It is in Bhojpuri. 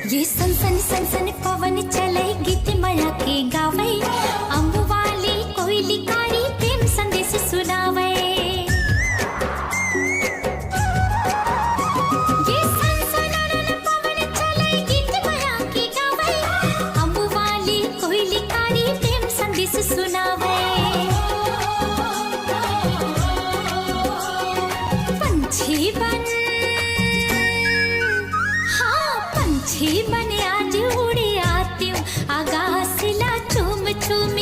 ये सन सन पवन चले गीत माया के गावे, अम्ब वाली कोयली कारी प्रेम संदेश सुनावे। ये सन पवन चले गीत माया के गावे, अम्ब वाली कोयली कारी प्रेम संदेश सुनावे। पंछी बन, पंछी बने आज उड़े आती हूँ, आकाश ला चूम चूम